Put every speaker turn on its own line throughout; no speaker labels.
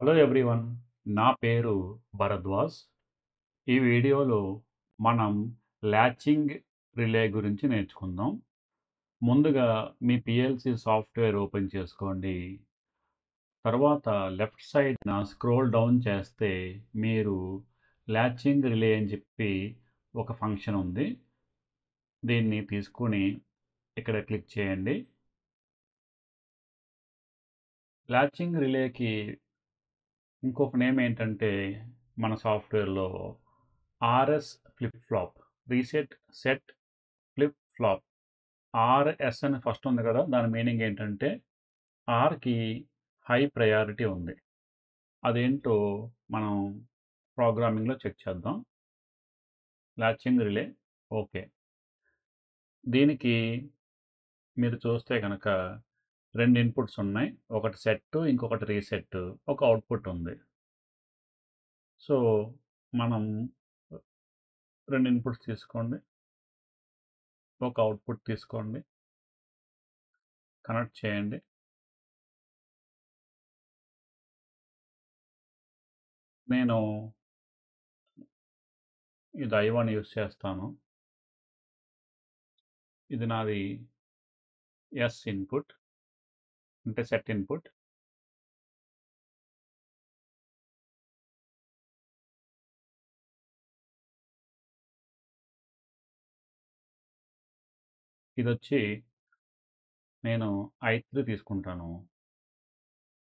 Hello everyone, నా పేరు భరద్వాజ్. ఈ వీడియోలో మనం ల్యాచింగ్ రిలే గురించి నేర్చుకుందాం. ముందుగా మీ పిఎల్సి సాఫ్ట్వేర్ ఓపెన్ చేసుకోండి. తర్వాత లెఫ్ట్ సైడ్న స్క్రోల్ డౌన్ చేస్తే మీరు ల్యాచింగ్ రిలే అని చెప్పి ఒక ఫంక్షన్ ఉంది. దీన్ని తీసుకుని ఇక్కడ క్లిక్ చేయండి. ల్యాచింగ్ రిలేకి ఇంకొక నేమ్ ఏంటంటే మన సాఫ్ట్వేర్లో RS flip flop, reset set flip flop. RS అని ఫస్ట్ ఉంది కదా, దాని మీనింగ్ ఏంటంటే ఆర్కి హై ప్రయారిటీ ఉంది. అదేంటో మనం ప్రోగ్రామింగ్లో చెక్ చేద్దాం. Latching relay okay. దీనికి మీరు చూస్తే కనుక రెండు ఇన్పుట్స్ ఉన్నాయి, ఒకటి సెట్ ఇంకొకటి రీసెట్, ఒక అవుట్పుట్ ఉంది. సో మనం రెండు ఇన్పుట్స్ తీసుకోండి, ఒక అవుట్పుట్ తీసుకోండి, కనెక్ట్ చేయండి. నేను ఇది I1 యూస్ చేస్తాను. ఇది నాది ఎస్ ఇన్పుట్, అంటే సెట్ ఇన్పుట్. ఇది వచ్చి నేను I3 తీసుకుంటాను.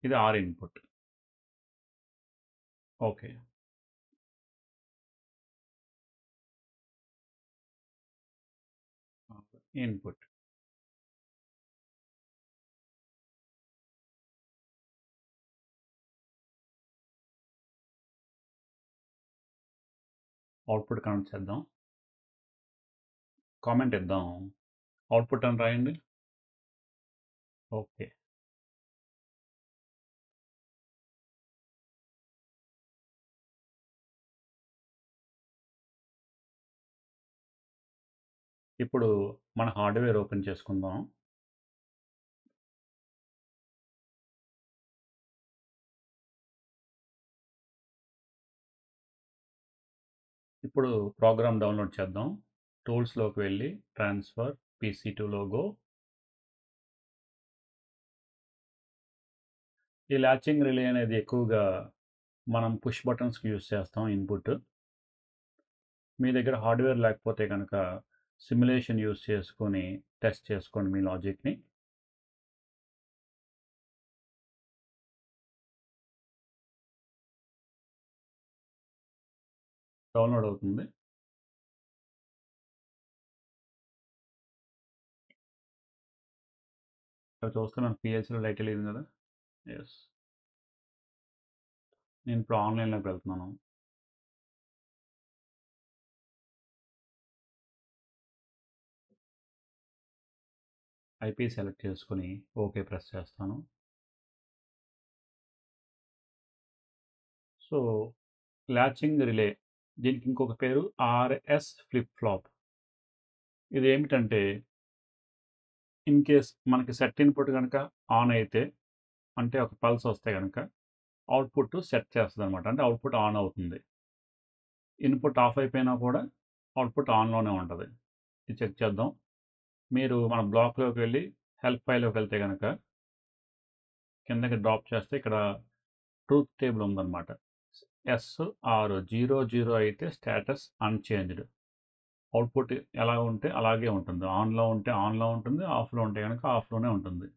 ఇది R input. Okay. Input. Output connect చేద్దాం, కామెంట్ ఇద్దాం. అవుట్పుట్ అని రాయండి. ఓకే. ఇప్పుడు మన హార్డ్వేర్ ఓపెన్ చేసుకుందాం. ఇప్పుడు ప్రోగ్రామ్ డౌన్లోడ్ చేద్దాం. టూల్స్లోకి వెళ్ళి ట్రాన్స్ఫర్ PC to లోగో. ఈ ల్యాచింగ్ రిలే అనేది ఎక్కువగా మనం పుష్ బటన్స్కి యూస్ చేస్తాం ఇన్పుట్. మీ దగ్గర హార్డ్వేర్ లేకపోతే కనుక సిమ్యులేషన్ యూస్ చేసుకొని టెస్ట్ చేసుకోండి మీ లాజిక్ని. డౌన్లోడ్ అవుతుంది. ఇక్కడ చూస్తే మనకు పిఎల్సీలో లైట్ వెలిగింది కదా. ఎస్, నేను ఇప్పుడు ఆన్లైన్లోకి వెళ్తున్నాను. ఐపీ సెలెక్ట్ చేసుకొని ఓకే ప్రెస్ చేస్తాను. సో ల్యాచింగ్ రిలే, దీనికి ఇంకొక పేరు ఆర్ఎస్ ఫ్లిప్ ఫ్లాప్. ఇది ఏమిటంటే ఇన్ కేస్ మనకి సెట్ ఇన్పుట్ కనుక ఆన్ అయితే, అంటే ఒక పల్స్ వస్తే కనుక అవుట్పుట్ సెట్ చేస్తుంది అనమాట, అంటే అవుట్పుట్ ఆన్ అవుతుంది. ఇన్పుట్ ఆఫ్ అయిపోయినా కూడా అవుట్పుట్ ఆన్లోనే ఉంటుంది. ఇది చెక్ చేద్దాం. మీరు మన బ్లాక్లోకి వెళ్ళి హెల్ప్ ఫైల్లోకి వెళ్తే కనుక కిందకి డ్రాప్ చేస్తే ఇక్కడ ట్రూత్ టేబుల్ ఉందన్నమాట. SR 00 అయితే స్టేటస్ అన్చేంజ్డ్. అవుట్పుట్ ఎలా ఉంటే అలాగే ఉంటుంది. ఆన్లో ఉంటే ఆన్లో ఉంటుంది, ఆఫ్లో ఉంటే కనుక ఆఫ్లోనే ఉంటుంది.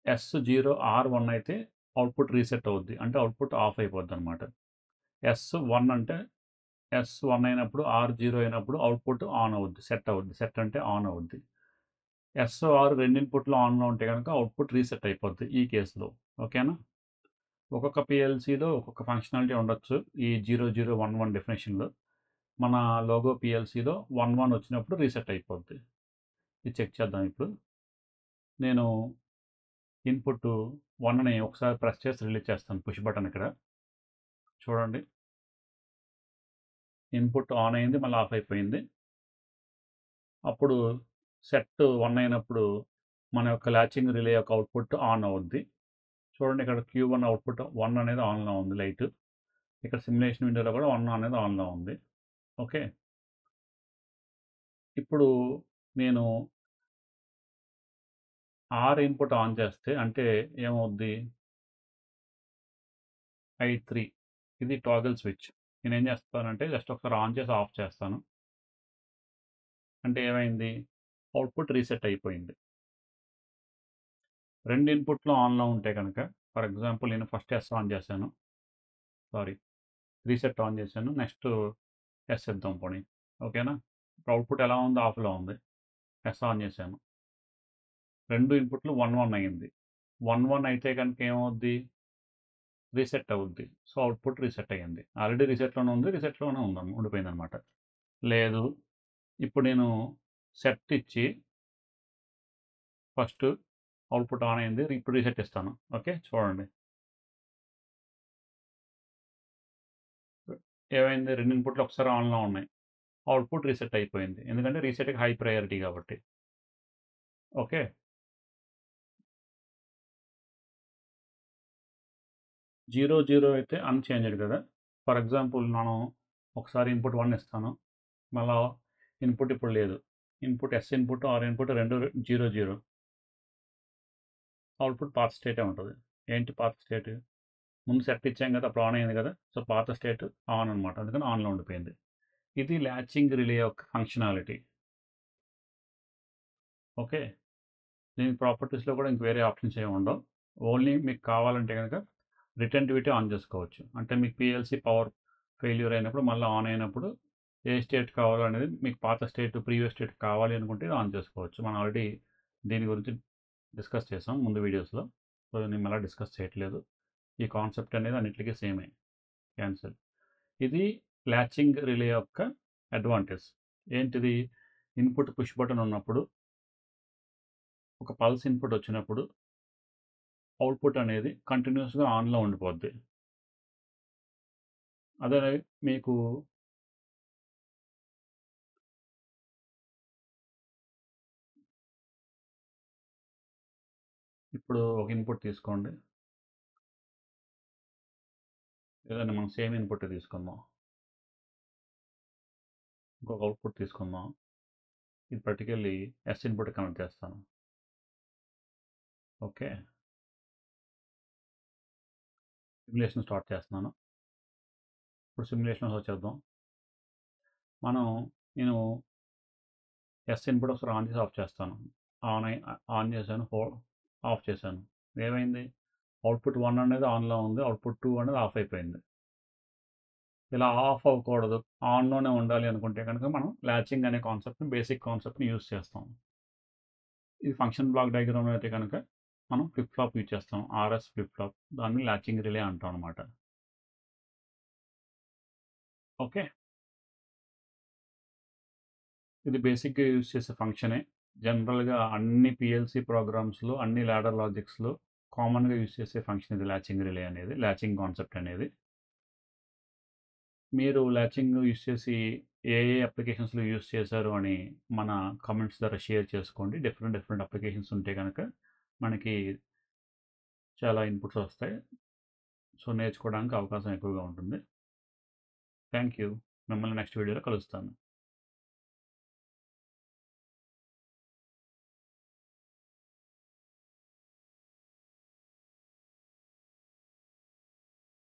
S0R1 అయితే అవుట్పుట్ రీసెట్ అవుద్ది, అంటే అవుట్పుట్ ఆఫ్ అయిపోద్ది అనమాట. S1 అంటే S1 అయినప్పుడు, R0 అయినప్పుడు అవుట్పుట్ ఆన్ అవుద్ది, సెట్ అవుద్ది. సెట్ అంటే ఆన్ అవుద్ది. SR రెండు ఇన్పుట్లు ఆన్లో ఉంటే కనుక అవుట్పుట్ రీసెట్ అయిపోద్ది ఈ కేసులో. ఓకేనా? ఒక్కొక్క పిఎల్సీలో ఒక్కొక్క ఫంక్షనాలిటీ ఉండొచ్చు ఈ 0011 డెఫినేషన్లో. మన లోగో పిఎల్సీలో 11 వచ్చినప్పుడు రీసెట్ అయిపోద్ది. ఇది చెక్ చేద్దాం ఇప్పుడు. నేను ఇన్పుట్ 1ని ఒకసారి ప్రెస్ చేసి రిలీజ్ చేస్తాను, పుష్ బటన్ ఇక్కడ చూడండి. ఇన్పుట్ ఆన్ అయింది, మళ్ళీ ఆఫ్ అయిపోయింది. అప్పుడు సెట్ 1 అయినప్పుడు మన యొక్క ల్యాచింగ్ రిలే యొక్క అవుట్పుట్ ఆన్ అవుద్ది. చూడండి ఇక్కడ Q1 అవుట్పుట్ 1 అనేది ఆన్లో ఉంది లైట్. ఇక్కడ సిమ్యులేషన్ విండోలో కూడా 1 అనేది ఆన్లో ఉంది. ఓకే. ఇప్పుడు నేను R ఇన్పుట్ ఆన్ చేస్తే అంటే ఏమవుద్ది? I3 ఇది టాగల్ స్విచ్. నేనేం చేస్తానంటే జస్ట్ ఒకసారి ఆన్ చేసి ఆఫ్ చేస్తాను. అంటే ఏమైంది? అవుట్పుట్ రీసెట్ అయిపోయింది. 2 ఇన్పుట్లు ఆన్లో ఉంటే కనుక ఫర్ ఎగ్జాంపుల్ నేను ఫస్ట్ ఎస్ ఆన్ చేశాను. రీసెట్ ఆన్ చేశాను. నెక్స్ట్ ఎస్ ఇద్దాం పోనీ. ఓకేనా? ఇప్పుడు అవుట్పుట్ ఎలా ఉంది? ఆఫ్లో ఉంది. ఎస్ ఆన్ చేశాను. 2 ఇన్పుట్లు 1 1 అయింది. 1 1 అయితే కనుక ఏమవుద్ది? రీసెట్ అవుద్ది. సో అవుట్పుట్ రీసెట్ అయ్యింది. ఆల్రెడీ రీసెట్లోనే ఉంది. రీసెట్లోనే ఉండిపోయింది అనమాట. లేదు, ఇప్పుడు నేను సెట్ ఇచ్చి ఫస్ట్ అవుట్పుట్ ఆన్ అయింది. ఇప్పుడు రీసెట్ ఇస్తాను. ఓకే, చూడండి ఏమైంది? 2 ఇన్పుట్లు ఒకసారి ఆన్లో ఉన్నాయి. అవుట్పుట్ రీసెట్ అయిపోయింది. ఎందుకంటే రీసెట్కి హై ప్రయారిటీ కాబట్టి. ఓకే. 0 0 అయితే అన్‌చేంజ్డ్ కదా! ఫర్ ఎగ్జాంపుల్ మనం ఒకసారి ఇన్పుట్ 1 ఇస్తాను. మళ్ళా ఇన్పుట్ ఇప్పుడు లేదు. S input, R input 2 0 0. Output పాత స్టేటే ఉంటది. ఏంటి పాత స్టేట్? ముందు సెట్ ఇచ్చాం కదా! అప్పుడు ఆన్ అయింది కదా! సో పాత స్టేట్ ఆన్ అనమాట. అందుకని ఆన్‌లో ఉండిపోయింది. ఇది లాచింగ్ రిలే యొక్క ఫంక్షనాలిటీ. ఓకే. దీనికి ప్రాపర్టీస్‌లో కూడా ఇంక వేరే ఆప్షన్స్ ఏమి ఉండవు. ఓన్లీ మీకు కావాలంటే గనక రిటెంటివిటీ ఆన్ చేసుకోవచ్చు. అంటే మీకు PLC పవర్ ఫెయిల్యూర్ అయినప్పుడు మళ్ళీ ఆన్ అయినప్పుడు ఏ స్టేట్ కావాలో అనేది మీకు పాత స్టేట్, ప్రీవియస్ స్టేట్ కావాలి అనుకుంటే ఇది ఆన్ చేసుకోవచ్చు. మనం ఆల్రెడీ దీని గురించి డిస్కస్ చేసాం ముందు వీడియోస్‌లో. సో నేను మళ్ళీ డిస్కస్ చేయట్లేదు. ఈ కాన్సెప్ట్ అనేది అన్నిటికీ సేమే. క్యాన్సిల్. ఇది లాచింగ్ రిలే యొక్క అడ్వాంటేజ్. ఏంటిది? ఇన్పుట్ పుష్ బటన్ ఉన్నప్పుడు ఒక పల్స్ ఇన్పుట్ వచ్చినప్పుడు అవుట్పుట్ అనేది కంటిన్యూస్గా ఆన్లో ఉండిపోద్ది. అదే మీకు ఇప్పుడు ఒక ఇన్పుట్ తీసుకోండి. ఏదైనా మనం సేమ్ ఇన్పుట్ తీసుకుందాం. ఇంకొక అవుట్పుట్ తీసుకుందాం. ఇది పర్టికులర్లీ ఎస్ ఇన్పుట్ కనెక్ట్ చేస్తాను. ఓకే. సిమ్యులేషన్ స్టార్ట్ చేస్తున్నాను. ఇప్పుడు సిమ్యులేషన్ వచ్చేద్దాం. నేను ఎస్ ఇన్పుట్ ఒకసారి ఆన్ చేసి ఆఫ్ చేస్తాను. ఆన్ చేశాను, ఆఫ్ చేశాను. ఏమైంది? అవుట్పుట్ 1 అనేది ఆన్లో ఉంది. అవుట్పుట్ 2 అనేది ఆఫ్ అయిపోయింది. ఇలా ఆఫ్ అవ్వకూడదు, ఆన్లోనే ఉండాలి అనుకుంటే కనుక మనం లాచింగ్ అనే కాన్సెప్ట్ని, బేసిక్ కాన్సెప్ట్ని యూజ్ చేస్తాం. ఇది ఫంక్షన్ బ్లాక్ డయాగ్రామ్ అయితే కనుక మనం ఫ్లిప్ ఫ్లాప్ యూజ్ చేస్తాం. RS ఫ్లిప్ ఫ్లాప్, దాన్ని లాచింగ్ రిలే అంటాం అనమాట. ఓకే. ఇది బేసిక్గా యూజ్ చేసే ఫంక్షనే. జనరల్గా అన్ని PLC ప్రోగ్రామ్స్లో, అన్ని ల్యాడర్ లాజిక్స్లో కామన్గా యూజ్ చేసే ఫంక్షన్ ఇది, లాచింగ్ రిలే అనేది, లాచింగ్ కాన్సెప్ట్ అనేది. మీరు లాచింగ్ యూజ్ చేసి ఏ అప్లికేషన్స్లో యూజ్ చేశారు అని మన కామెంట్స్ ద్వారా షేర్ చేసుకోండి. డిఫరెంట్ అప్లికేషన్స్ ఉంటే కనుక మనకి చాలా ఇన్పుట్స్ వస్తాయి. సో నేర్చుకోవడానికి అవకాశం ఎక్కువగా ఉంటుంది. Thank you. మిమ్మల్ని నెక్స్ట్ వీడియోలో కలుస్తాను.